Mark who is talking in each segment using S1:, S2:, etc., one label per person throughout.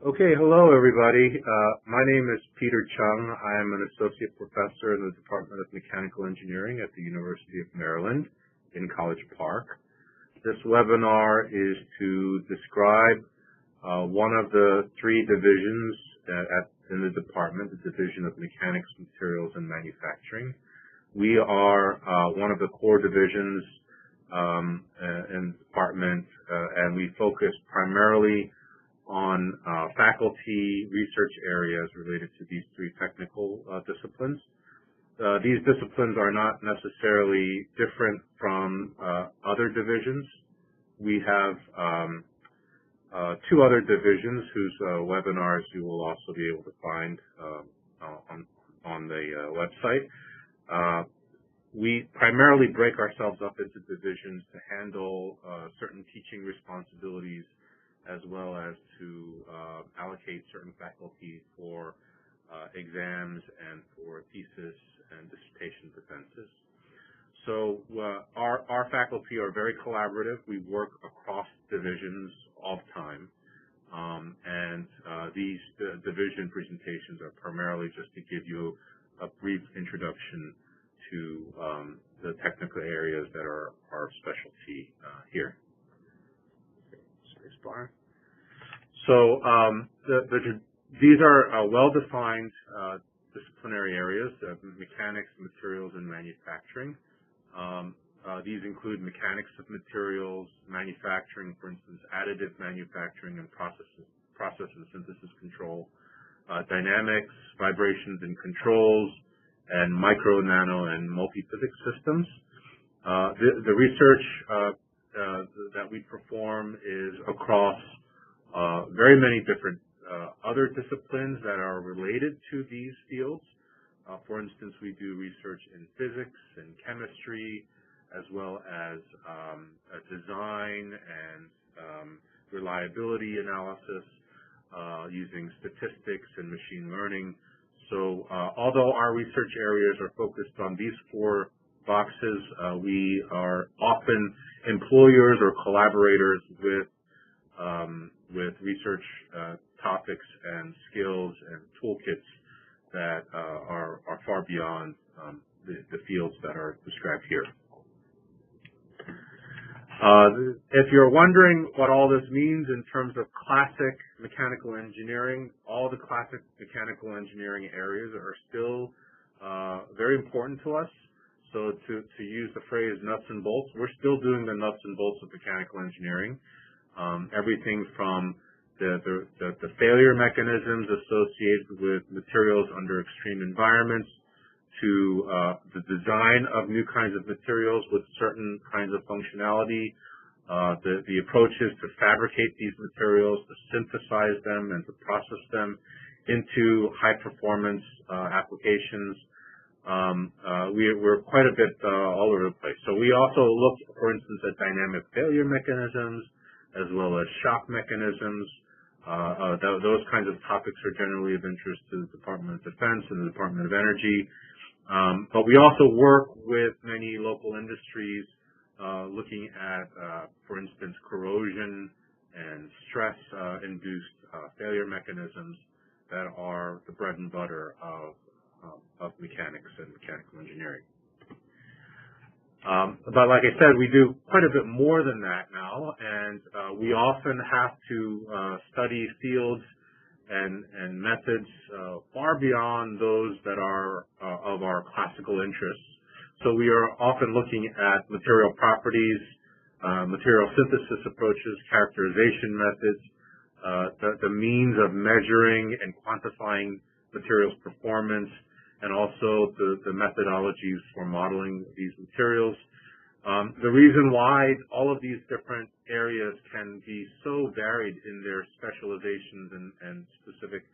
S1: Okay, hello everybody. My name is Peter Chung. I am an associate professor in the Department of Mechanical Engineering at the University of Maryland in College Park. This webinar is to describe one of the three divisions in the department, the Division of Mechanics, Materials, and Manufacturing. We are one of the core divisions in the department, and we focus primarily on faculty research areas related to these three technical disciplines. These disciplines are not necessarily different from other divisions. We have two other divisions whose webinars you will also be able to find on the website. We primarily break ourselves up into divisions to handle certain teaching responsibilities, as well as to allocate certain faculty for exams and for thesis and dissertation defenses. So our faculty are very collaborative. We work across divisions all the time. And these division presentations are primarily just to give you a brief introduction to the technical areas that are our specialty here. Spacebar. So these are well-defined disciplinary areas of mechanics, materials, and manufacturing. These include mechanics of materials, manufacturing, for instance, additive manufacturing and process and synthesis control, dynamics, vibrations and controls, and micro, nano, and multi-physics systems. The research that we perform is across very many different other disciplines that are related to these fields. For instance, we do research in physics and chemistry, as well as design and reliability analysis using statistics and machine learning. So although our research areas are focused on these four boxes, we are often employers or collaborators with research topics and skills and toolkits that are far beyond the fields that are described here. If you're wondering what all this means in terms of classic mechanical engineering, all the classic mechanical engineering areas are still very important to us. So to use the phrase nuts and bolts, we're still doing the nuts and bolts of mechanical engineering. Everything from the failure mechanisms associated with materials under extreme environments to the design of new kinds of materials with certain kinds of functionality, the approaches to fabricate these materials, to synthesize them and to process them into high-performance applications. We're quite a bit all over the place. So we also look, for instance, at dynamic failure mechanisms, as well as shock mechanisms. Those kinds of topics are generally of interest to the Department of Defense and the Department of Energy. But we also work with many local industries looking at, for instance, corrosion and stress-induced failure mechanisms that are the bread and butter of mechanics and mechanical engineering. But like I said, we do quite a bit more than that now, and we often have to study fields and methods far beyond those that are of our classical interests. So we are often looking at material properties, material synthesis approaches, characterization methods, the means of measuring and quantifying materials performance, and also the methodologies for modeling these materials. The reason why all of these different areas can be so varied in their specializations and specific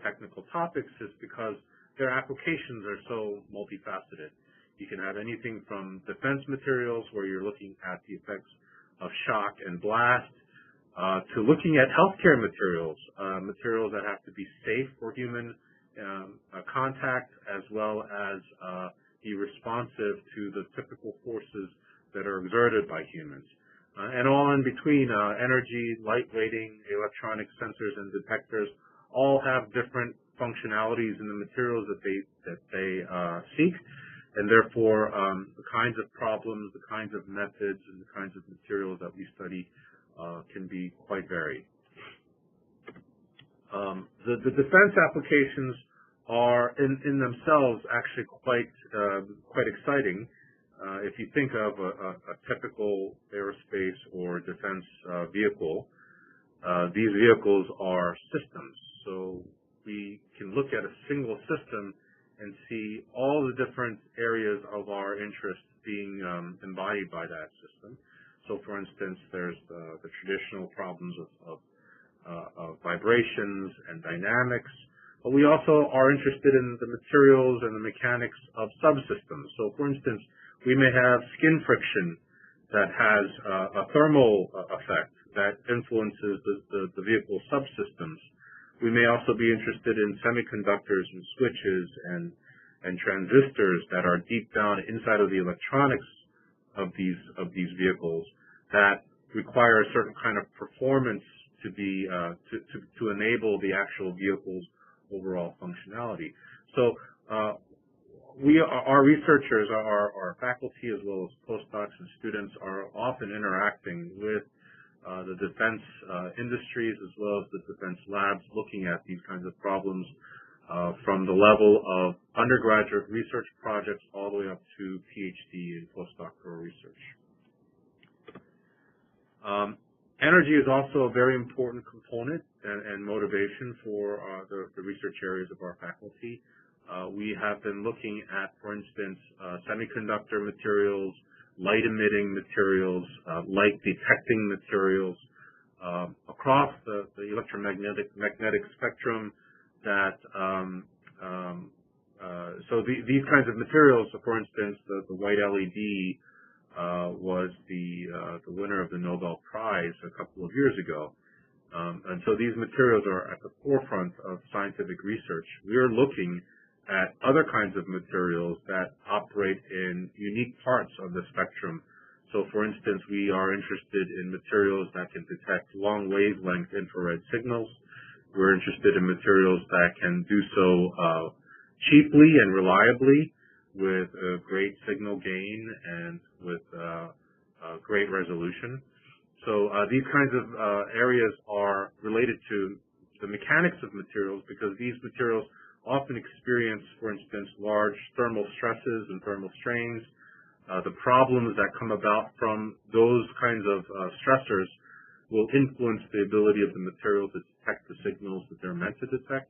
S1: technical topics is because their applications are so multifaceted. You can have anything from defense materials, where you're looking at the effects of shock and blast, to looking at healthcare materials, materials that have to be safe for human contact, as well as be responsive to the typical forces that are exerted by humans. and all in between, energy, lightweighting, electronic sensors and detectors, all have different functionalities in the materials that they seek, and therefore the kinds of problems, the kinds of methods, and the kinds of materials that we study can be quite varied. The defense applications are in themselves actually quite exciting. If you think of a typical aerospace or defense vehicle, these vehicles are systems. So we can look at a single system and see all the different areas of our interest being embodied by that system. So, for instance, there's the traditional problems of vibrations and dynamics, but we also are interested in the materials and the mechanics of subsystems. So, for instance, we may have skin friction that has a thermal effect that influences the vehicle subsystems. We may also be interested in semiconductors and switches and transistors that are deep down inside of the electronics of these vehicles that require a certain kind of performance to enable the actual vehicle's overall functionality. So our researchers, our faculty, as well as postdocs and students, are often interacting with the defense industries as well as the defense labs, looking at these kinds of problems from the level of undergraduate research projects all the way up to PhD and postdoctoral research. Energy is also a very important component and motivation for the research areas of our faculty. We have been looking at, for instance, semiconductor materials, light-emitting materials, light-detecting materials across the magnetic spectrum. So these kinds of materials, so for instance, the white LED was the winner of the Nobel Prize a couple of years ago. And so these materials are at the forefront of scientific research. We are looking at other kinds of materials that operate in unique parts of the spectrum. So, for instance, we are interested in materials that can detect long wavelength infrared signals. We're interested in materials that can do so cheaply and reliably with great signal gain and with great resolution. So these kinds of areas are related to the mechanics of materials because these materials often experience, for instance, large thermal stresses and thermal strains. The problems that come about from those kinds of stressors will influence the ability of the material to detect the signals that they're meant to detect.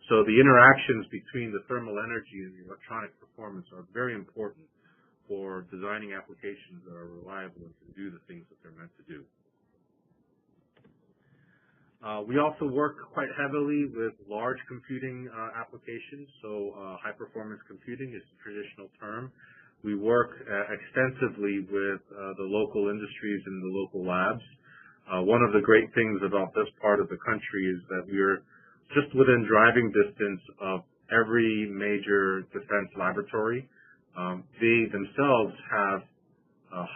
S1: So the interactions between the thermal energy and the electronic performance are very important for designing applications that are reliable and can do the things that they're meant to do. We also work quite heavily with large computing applications, so high-performance computing is the traditional term. We work extensively with the local industries and the local labs. One of the great things about this part of the country is that we're just within driving distance of every major defense laboratory. They themselves have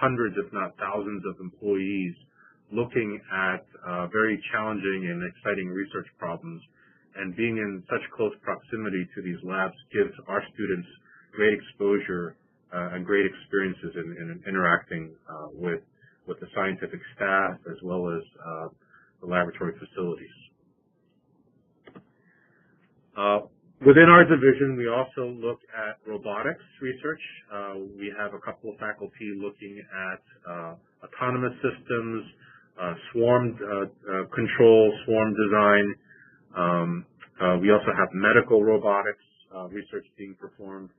S1: hundreds, if not thousands, of employees looking at very challenging and exciting research problems, and being in such close proximity to these labs gives our students great exposure and great experiences in interacting with the scientific staff as well as the laboratory facilities. Within our division, we also look at robotics research. We have a couple of faculty looking at autonomous systems, swarm control, swarm design. We also have medical robotics research being performed.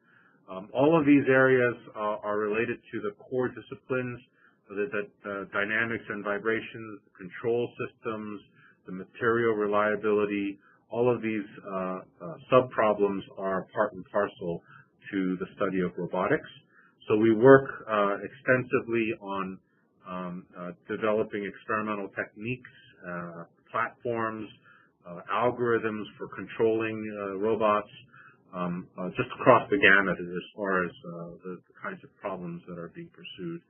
S1: All of these areas are related to the core disciplines, the dynamics and vibrations, the control systems, the material reliability. All of these sub-problems are part and parcel to the study of robotics. So we work extensively on developing experimental techniques, platforms, algorithms for controlling robots, just across the gamut as far as the kinds of problems that are being pursued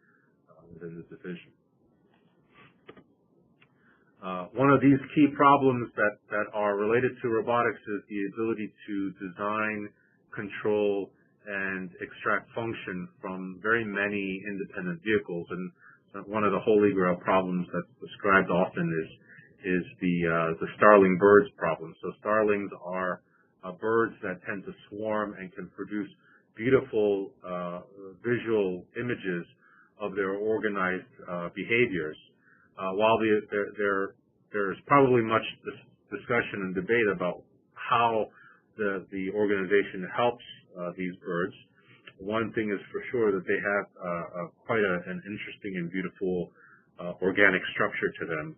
S1: within the division. One of these key problems that are related to robotics is the ability to design, control, and extract function from very many independent vehicles. And one of the holy grail problems that's described often is the Starling Birds problem. So starlings are birds that tend to swarm and can produce beautiful visual images of their organized behaviors. While there's probably much discussion and debate about how the organization helps these birds, one thing is for sure that they have quite an interesting and beautiful organic structure to them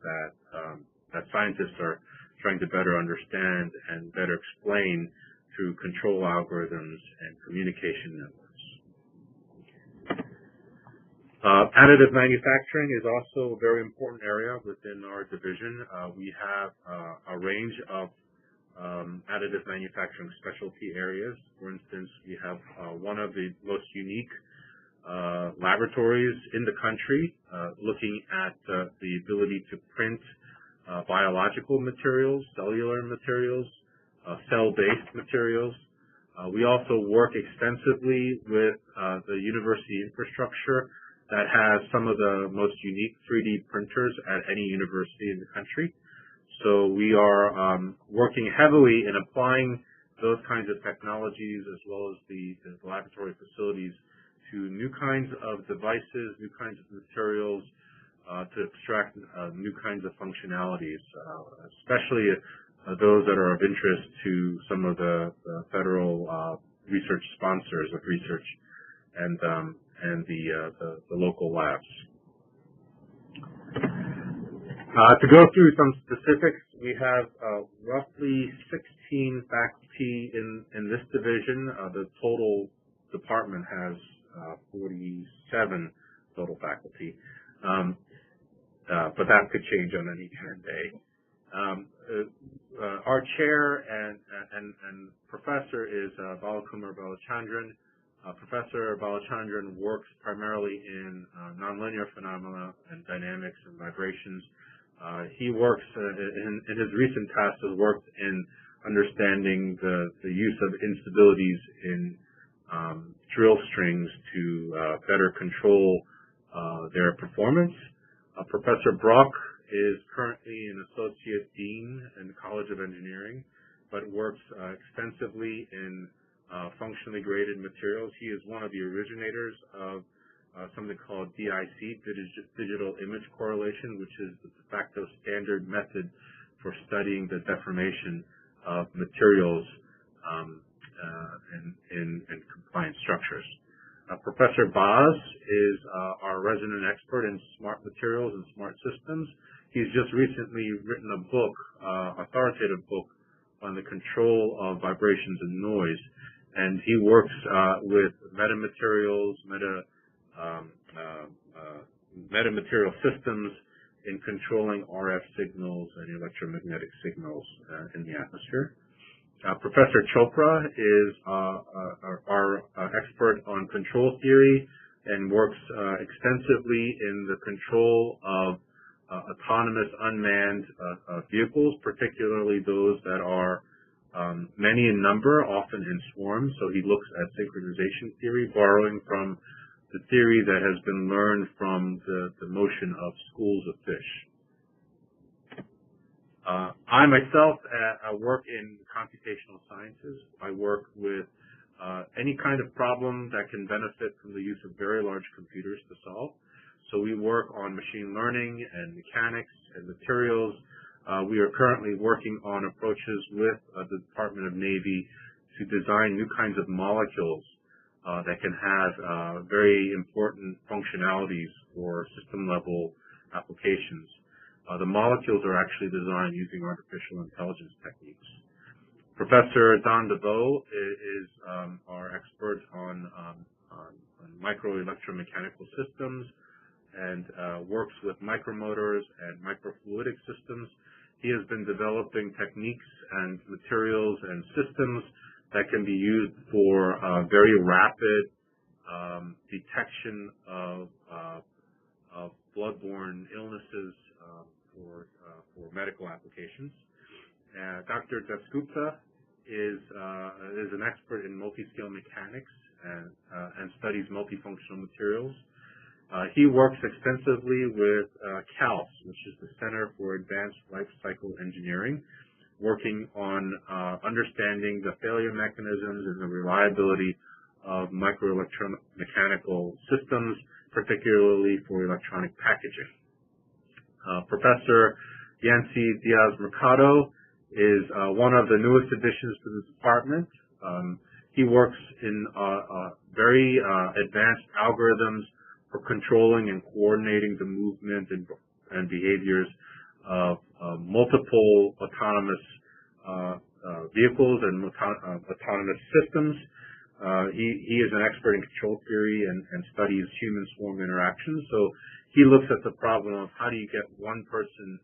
S1: that scientists are trying to better understand and better explain through control algorithms and communication networks. Additive manufacturing is also a very important area within our division. We have a range of additive manufacturing specialty areas. For instance, we have one of the most unique laboratories in the country looking at the ability to print biological materials, cellular materials, cell-based materials. We also work extensively with the university infrastructure that has some of the most unique 3D printers at any university in the country. So we are working heavily in applying those kinds of technologies as well as the laboratory facilities to new kinds of devices, new kinds of materials, to extract new kinds of functionalities, especially those that are of interest to some of the federal research sponsors of research and the local labs. To go through some specifics, we have roughly 16 faculty in this division. The total department has 47 total faculty, but that could change on any given day. Our chair and professor is Balakumar Balachandran. Professor Balachandran works primarily in nonlinear phenomena and dynamics and vibrations. He works in his recent tasks has worked in understanding the use of instabilities in drill strings to better control their performance. Professor Brock is currently an associate dean in the College of Engineering, but works extensively in functionally graded materials. He is one of the originators of something called DIC, digital image correlation, which is the de facto standard method for studying the deformation of materials in compliant structures. Professor Boz is our resident expert in smart materials and smart systems. He's just recently written a book, authoritative book, on the control of vibrations and noise, and he works with metamaterials, metamaterial systems in controlling RF signals and electromagnetic signals in the atmosphere. Professor Chopra is our expert on control theory and works extensively in the control of autonomous unmanned vehicles, particularly those that are many in number, often in swarms. So he looks at synchronization theory, borrowing from the theory that has been learned from the motion of schools of fish. I myself work in computational sciences. I work with any kind of problem that can benefit from the use of very large computers to solve. So we work on machine learning and mechanics and materials. We are currently working on approaches with the Department of Navy to design new kinds of molecules that can have very important functionalities for system-level applications. The molecules are actually designed using artificial intelligence techniques. Professor Don DeVoe is our expert on microelectromechanical systems and works with micromotors and microfluidic systems. He has been developing techniques and materials and systems that can be used for very rapid detection of bloodborne illnesses, for medical applications. Dr. Dasgupta is an expert in multi-scale mechanics and studies multifunctional materials. He works extensively with CALS, which is the Center for Advanced Life Cycle Engineering, working on understanding the failure mechanisms and the reliability of microelectromechanical systems, particularly for electronic packaging. Professor Yancy Diaz-Mercado is one of the newest additions to the department. He works in very advanced algorithms for controlling and coordinating the movement and behaviors of multiple autonomous vehicles and autonomous systems. He is an expert in control theory and studies human swarm interactions. So he looks at the problem of how do you get one person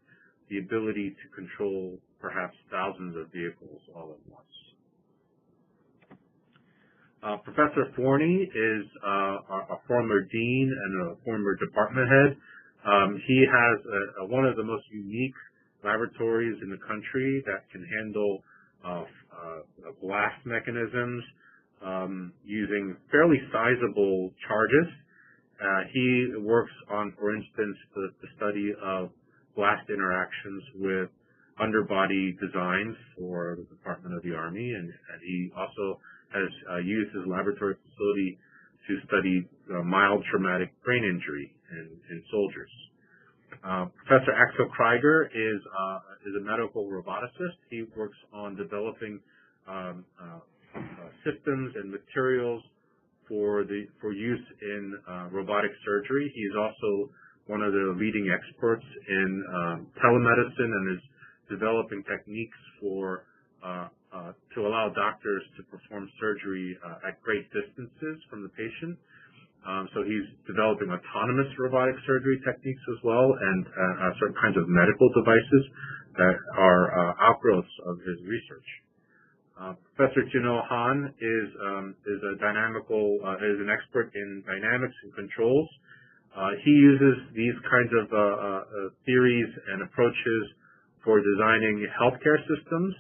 S1: the ability to control perhaps thousands of vehicles all at once. Professor Forney is a former dean and a former department head. He has one of the most unique laboratories in the country that can handle blast mechanisms using fairly sizable charges. He works on, for instance, the study of blast interactions with underbody designs for the Department of the Army, and he also has used his laboratory facility to study mild traumatic brain injury in soldiers. Professor Axel Krieger is a medical roboticist. He works on developing systems and materials for use in robotic surgery. He is also one of the leading experts in telemedicine and is developing techniques for to allow doctors to perform surgery at great distances from the patient. So he's developing autonomous robotic surgery techniques as well, and certain kinds of medical devices that are outgrowths of his research. Professor Junho Han is an expert in dynamics and controls. He uses these kinds of theories and approaches for designing healthcare systems.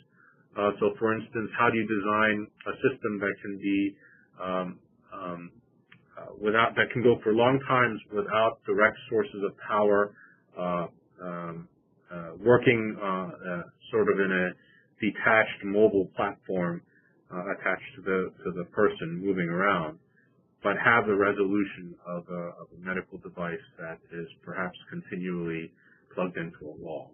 S1: So, for instance, how do you design a system that can be that can go for long times without direct sources of power, working sort of in a detached mobile platform attached to the person moving around, but have the resolution of a medical device that is perhaps continually plugged into a wall.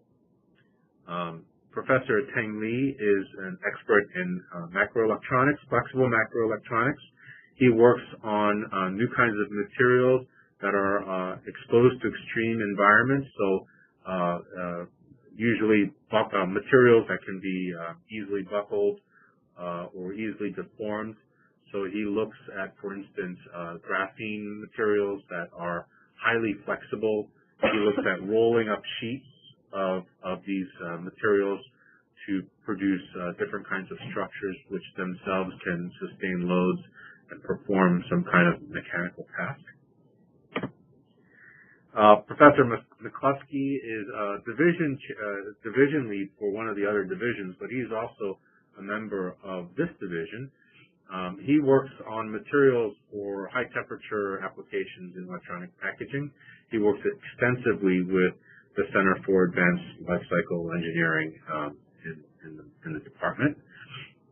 S1: Professor Teng Li is an expert in macroelectronics, flexible macroelectronics. He works on new kinds of materials that are exposed to extreme environments, so usually materials that can be easily buckled or easily deformed. So he looks at, for instance, graphene materials that are highly flexible. He looks at rolling up sheets of these materials to produce different kinds of structures which themselves can sustain loads and perform some kind of mechanical task. Professor McCluskey is a division lead for one of the other divisions, but he's also a member of this division. He works on materials for high temperature applications in electronic packaging. He works extensively with the Center for Advanced Life Cycle Engineering in the department.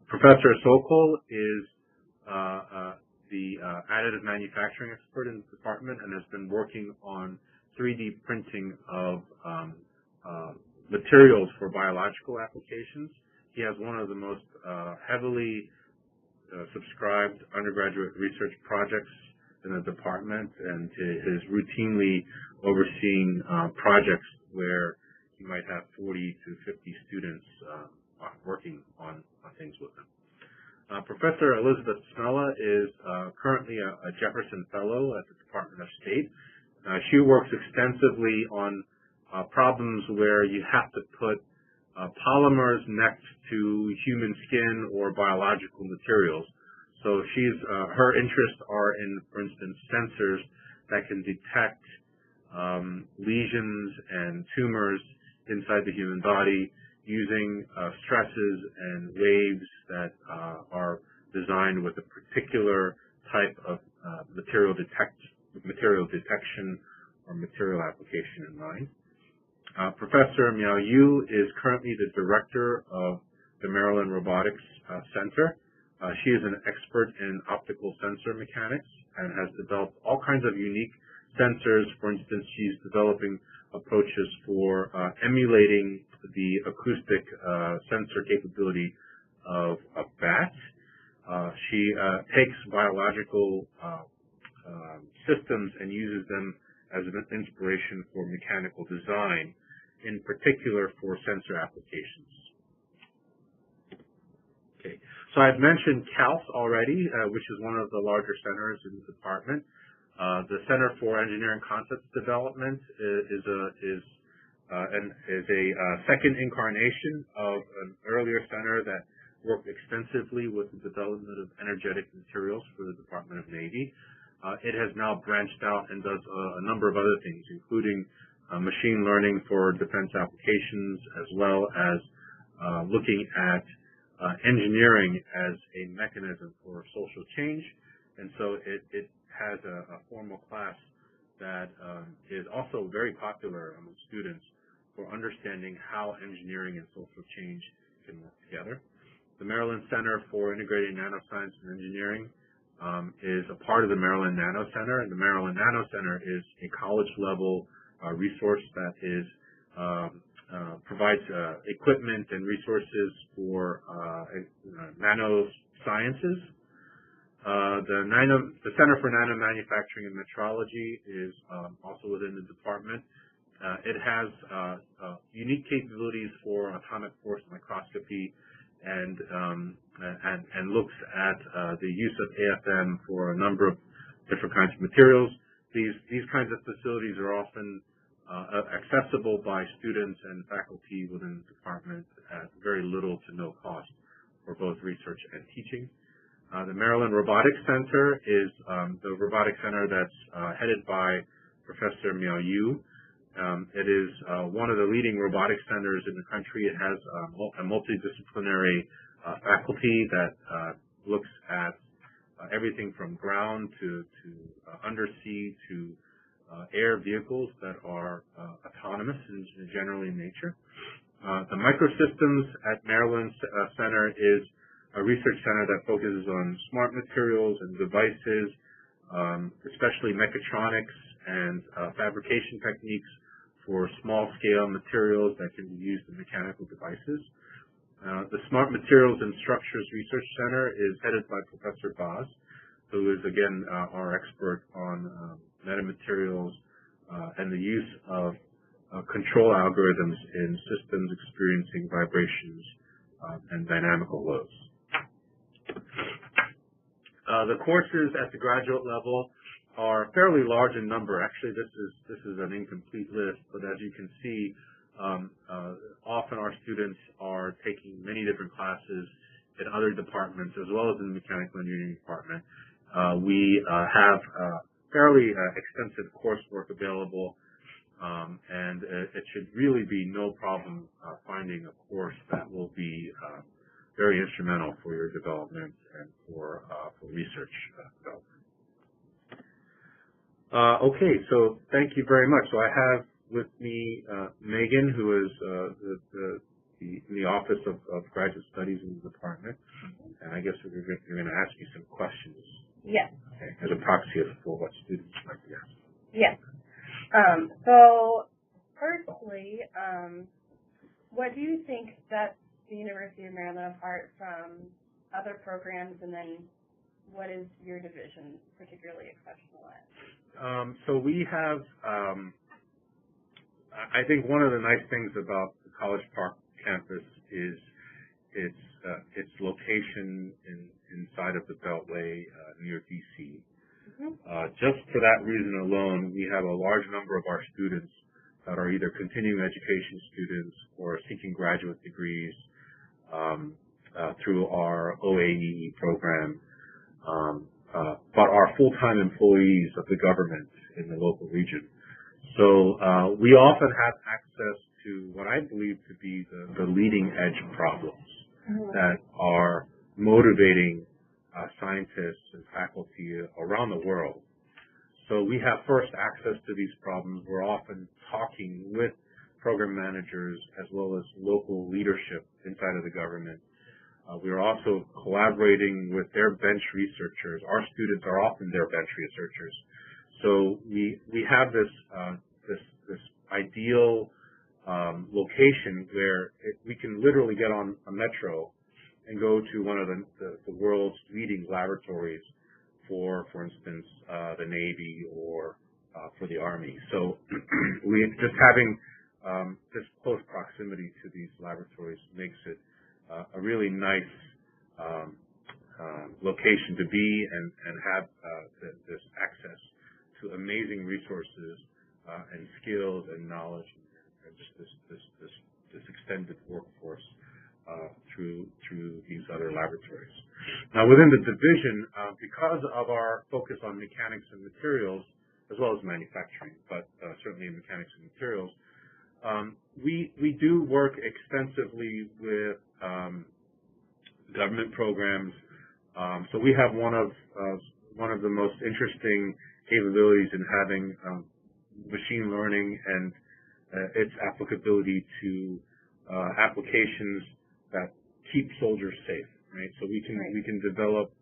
S1: Professor Sokol is the additive manufacturing expert in the department and has been working on 3D printing of materials for biological applications. He has one of the most heavily subscribed undergraduate research projects in the department, and is routinely overseeing projects where he might have 40 to 50 students working on things with him. Professor Elizabeth Smella is currently a Jefferson Fellow at the Department of State. She works extensively on problems where you have to put polymers next to human skin or biological materials. So her interests are in, for instance, sensors that can detect lesions and tumors inside the human body using stresses and waves that are designed with a particular type of material detection or material application in mind. Professor Miao Yu is currently the director of the Maryland Robotics Center. She is an expert in optical sensor mechanics and has developed all kinds of unique sensors. For instance, she's developing approaches for emulating the acoustic sensor capability of bats. She takes biological systems and uses them as an inspiration for mechanical design, in particular for sensor applications. Okay, so I've mentioned CALS already, which is one of the larger centers in the department. The Center for Engineering Concepts Development is a second incarnation of an earlier center that worked extensively with the development of energetic materials for the Department of Navy. It has now branched out and does a number of other things, including machine learning for defense applications, as well as looking at engineering as a mechanism for social change. And so it has a formal class that is also very popular among students for understanding how engineering and social change can work together. The Maryland Center for Integrated Nanoscience and Engineering is a part of the Maryland Nano Center, and the Maryland Nano Center is a college-level resource that is provides equipment and resources for nanosciences. The Center for Nano Manufacturing and Metrology is also within the department. It has unique capabilities for atomic force microscopy and looks at the use of AFM for a number of different kinds of materials. These kinds of facilities are often accessible by students and faculty within the department at very little to no cost for both research and teaching. The Maryland Robotics Center is the robotics center that's headed by Professor Miao Yu. It is one of the leading robotics centers in the country. It has a multidisciplinary faculty that looks at everything from ground to undersea to air vehicles that are autonomous and generally in nature. The Microsystems at Maryland Center is a research center that focuses on smart materials and devices, especially mechatronics and fabrication techniques for small-scale materials that can be used in mechanical devices. The Smart Materials and Structures Research Center is headed by Professor Boz, who is, again, our expert on metamaterials and the use of control algorithms in systems experiencing vibrations and dynamical loads. The courses at the graduate level are fairly large in number. Actually, this is an incomplete list, but as you can see, often our students are taking many different classes in other departments as well as in the mechanical engineering department. We have fairly extensive coursework available, and it should really be no problem finding a course that will be very instrumental for your development and for research development. Okay, so thank you very much. So I have with me Megan, who is in the Office of Graduate Studies in the department, and I guess we're going to ask you some questions.
S2: Yes.
S1: Okay, as a proxy for what students might be asking.
S2: Yes. So, firstly, what do you think sets the University of Maryland apart from other programs, and then what is your division particularly exceptional at?
S1: So we have, I think one of the nice things about the College Park campus is its location inside of the Beltway near DC. Just for that reason alone, we have a large number of our students that are either continuing education students or seeking graduate degrees through our OAE program, but are full-time employees of the government in the local region. So we often have access to into what I believe to be the leading edge problems that are motivating scientists and faculty around the world. So we have first access to these problems. We're often talking with program managers as well as local leadership inside of the government. We are also collaborating with their bench researchers. Our students are often their bench researchers. So we have this ideal location where we can literally get on a metro and go to one of the world's leading laboratories for instance, the Navy or for the Army. So we just having this close proximity to these laboratories makes it a really nice location to be and have this access to amazing resources and skills and knowledge and just this extended workforce through these other laboratories. Now, within the division, because of our focus on mechanics and materials, as well as manufacturing, but certainly in mechanics and materials, we do work extensively with government programs. So we have one of the most interesting capabilities in having machine learning and its applicability to applications that keep soldiers safe, right? So we can develop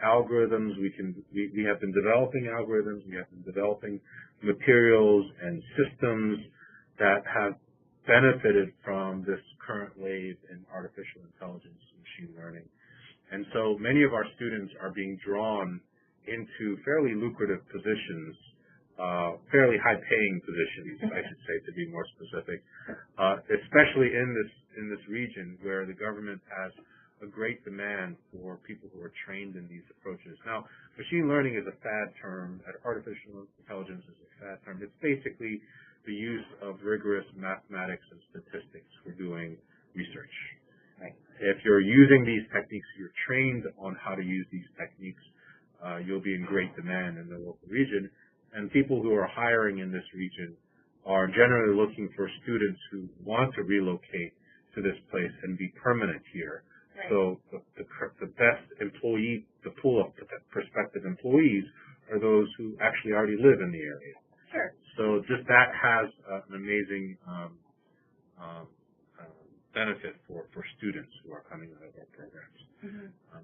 S1: algorithms. We have been developing algorithms. We have been developing materials and systems that have benefited from this current wave in artificial intelligence and machine learning. And so many of our students are being drawn into fairly lucrative positions, fairly high-paying positions, I should say, to be more specific, especially in this region where the government has a great demand for people who are trained in these approaches. Now, machine learning is a fad term, and artificial intelligence is a fad term. It's basically the use of rigorous mathematics and statistics for doing research. Right. If you're using these techniques, you're trained on how to use these techniques, you'll be in great demand in the local region. And people who are hiring in this region are generally looking for students who want to relocate to this place and be permanent here. Right. So the best employee, the pool of prospective employees are those who actually already live in the area.
S2: Sure.
S1: So just that has an amazing benefit for students who are coming out of our programs.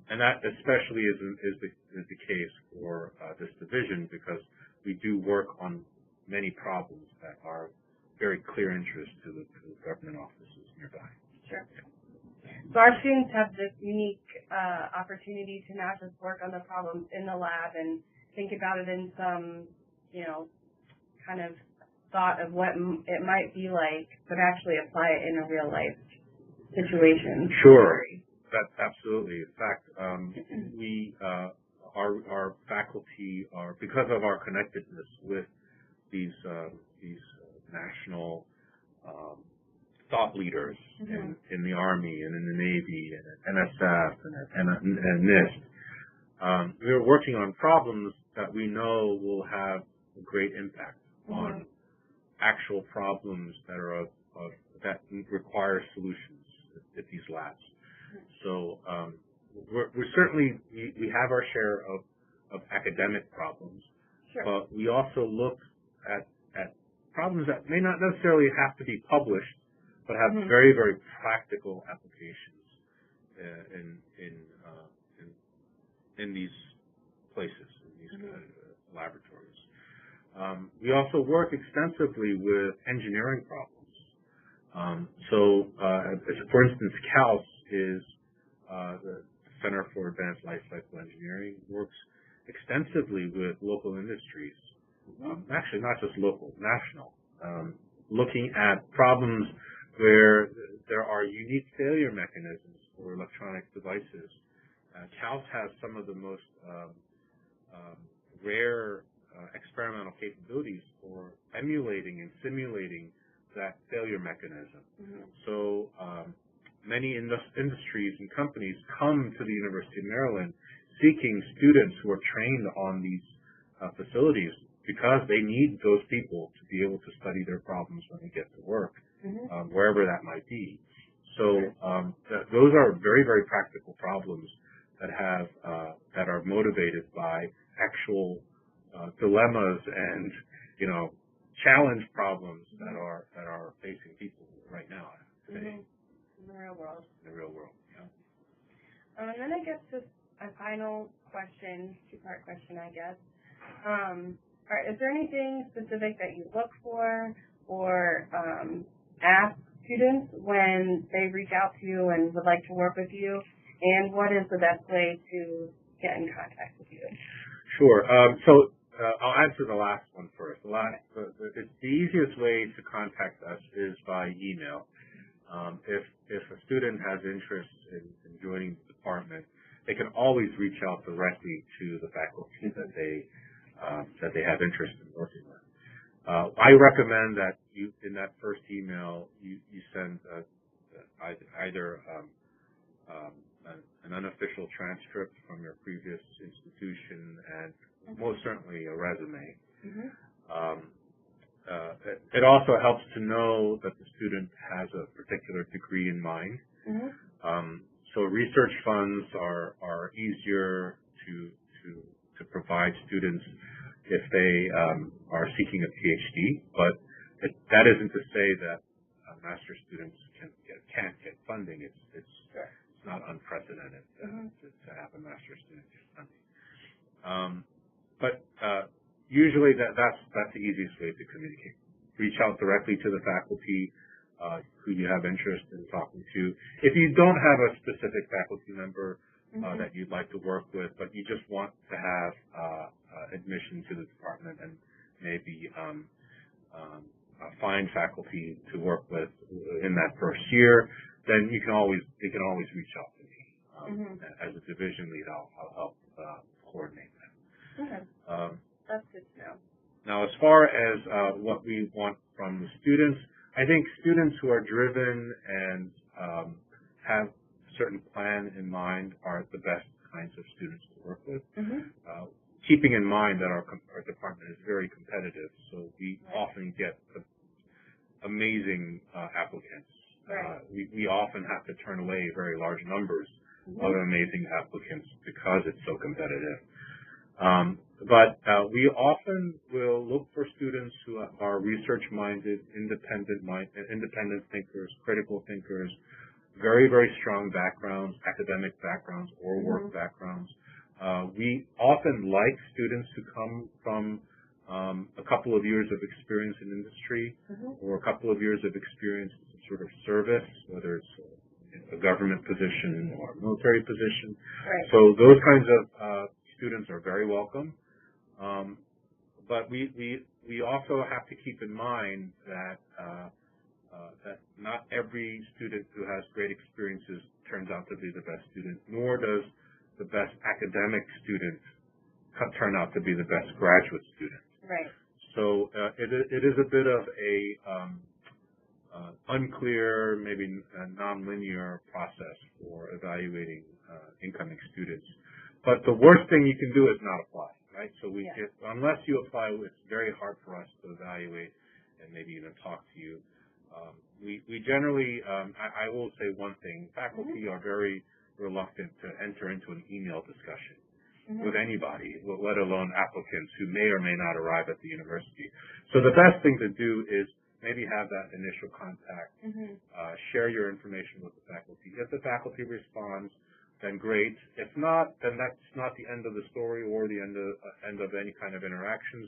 S1: And that especially is the case for this division because we do work on many problems that are very clear interest to the government offices nearby.
S2: Sure. So our students have this unique opportunity to not just work on the problems in the lab and think about it in some, kind of thought of what it might be like, but actually apply it in a real life situation.
S1: Sure. That's absolutely. In fact, our faculty are, because of our connectedness with these national thought leaders in the Army and in the Navy and NSF and NIST, we are working on problems that we know will have a great impact on actual problems that are that require solutions at these labs. So we're certainly we have our share of academic problems, but we also look at problems that may not necessarily have to be published, but have very, very practical applications in these places, in these laboratories. We also work extensively with engineering problems. So, for instance, CALS is the Center for Advanced Life Cycle Engineering, works extensively with local industries, actually not just local, national, looking at problems where there are unique failure mechanisms for electronic devices. CALS has some of the most rare experimental capabilities for emulating and simulating that failure mechanism. So many industries and companies come to the University of Maryland seeking students who are trained on these facilities because they need those people to be able to study their problems when they get to work wherever that might be. So those are very, very practical problems that that are motivated by actual dilemmas and challenge problems that are facing people right now today.
S2: In the real world.
S1: In the real world, yeah.
S2: And then I guess just a final question, two-part question, I guess. Is there anything specific that you look for or ask students when they reach out to you and would like to work with you? And what is the best way to get in contact with you?
S1: Sure. I'll answer the last one first. The easiest way to contact us is by email. If a student has interest in joining the department, they can always reach out directly to the faculty that they have interest in working with. I recommend that in that first email you send either an unofficial transcript from your previous institution and most certainly a resume. It also helps to know that the student has a particular degree in mind. So research funds are easier to provide students if they are seeking a PhD, but that isn't to say that master's students can't get funding. It's not unprecedented to have a master's student get funding. But usually that's the easiest way to communicate. Reach out directly to the faculty who you have interest in talking to. If you don't have a specific faculty member that you'd like to work with, but you just want to have admission to the department and maybe find faculty to work with in that first year, then they can always reach out to me. As a division lead, I'll help coordinate that.
S2: Okay. That's good to know.
S1: Now, as far as what we want from the students, I think students who are driven and have a certain plan in mind are the best kinds of students to work with. Keeping in mind that our department is very competitive, so we often get amazing applicants. We often have to turn away very large numbers of amazing applicants because it's so competitive. But we often will look for students who are research-minded, independent thinkers, critical thinkers, very, very strong backgrounds, academic backgrounds or work backgrounds. We often like students who come from a couple of years of experience in industry or a couple of years of experience in sort of service, whether it's a government position or a military position. So those kinds of students are very welcome. But we also have to keep in mind that that not every student who has great experiences turns out to be the best student, nor does the best academic student turn out to be the best graduate student. So it is a bit of a unclear, maybe non-linear process for evaluating incoming students. But the worst thing you can do is not apply, right? So unless you apply, it's very hard for us to evaluate and maybe even talk to you. We generally, I will say one thing, faculty are very reluctant to enter into an email discussion with anybody, let alone applicants who may or may not arrive at the university. So the best thing to do is maybe have that initial contact, share your information with the faculty. If the faculty responds, then great. If not, then that's not the end of the story or the end of any kind of interactions.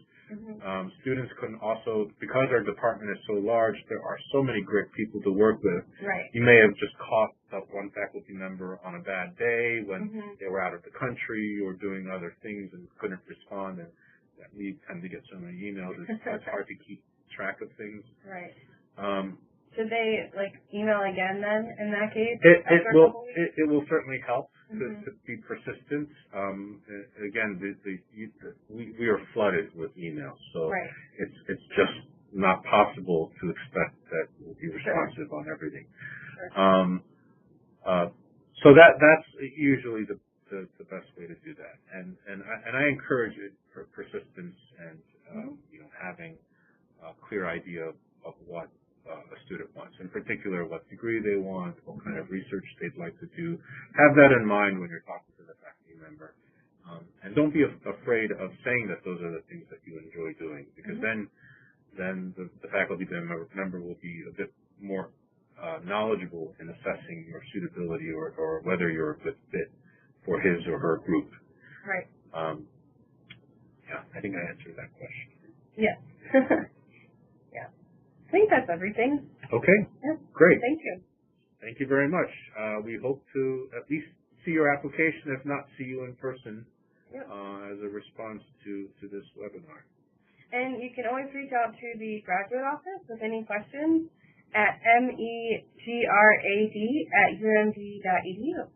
S1: Students can also, because our department is so large, there are so many great people to work with. You may have just caught up one faculty member on a bad day when they were out of the country or doing other things and couldn't respond, and we tend to get so many emails. It's hard to keep track of things. Should they email again then in that case? It will certainly help to be persistent. Again, we are flooded with emails, so it's just not possible to expect that we'll be responsive on everything. So that's usually the best way to do that, and I encourage it for persistence and having a clear idea of what a student wants. In particular, what degree they want, what kind of research they'd like to do. Have that in mind when you're talking to the faculty member. And don't be afraid of saying that those are the things that you enjoy doing, because then the faculty member will be a bit more knowledgeable in assessing your suitability or whether you're a good fit for his or her group.
S2: Right.
S1: Yeah, I think I answered that question.
S2: Yes. Yeah. I think that's everything.
S1: Okay.
S2: Yeah.
S1: Great.
S2: Thank you.
S1: Thank you very much. We hope to at least see your application, if not see you in person, as a response to this webinar.
S2: And you can always reach out to the graduate office with any questions at megrad@umd.edu.